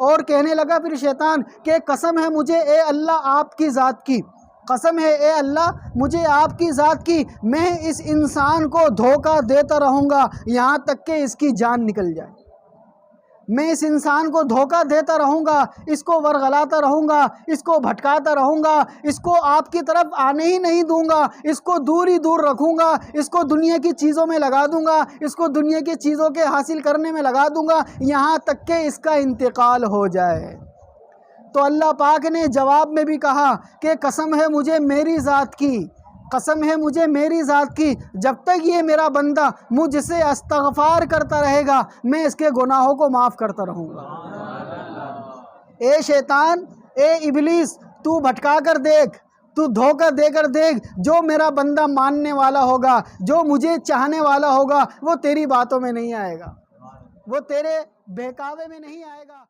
और कहने लगा फिर शैतान कि कसम है मुझे ए अल्लाह आपकी ज़ात की, कसम है ए अल्लाह मुझे आपकी ज़ात की, मैं इस इंसान को धोखा देता रहूँगा यहाँ तक कि इसकी जान निकल जाए। मैं इस इंसान को धोखा देता रहूँगा, इसको वरगलाता रहूँगा, इसको भटकाता रहूँगा, इसको आपकी तरफ आने ही नहीं दूँगा, इसको दूर ही दूर रखूँगा, इसको दुनिया की चीज़ों में लगा दूँगा, इसको दुनिया की चीज़ों के हासिल करने में लगा दूँगा यहाँ तक कि इसका इंतकाल हो जाए। तो अल्लाह पाक ने जवाब में भी कहा कि कसम है मुझे मेरी ज़ात की, कसम है मुझे मेरी ज़ात की, जब तक ये मेरा बंदा मुझसे इस्तग़फ़ार करता रहेगा मैं इसके गुनाहों को माफ़ करता रहूँगा। ए शैतान, ए इब्लीस, तू भटका कर देख, तू धोखा देकर देख, जो मेरा बंदा मानने वाला होगा, जो मुझे चाहने वाला होगा, वो तेरी बातों में नहीं आएगा, वो तेरे बहकावे में नहीं आएगा।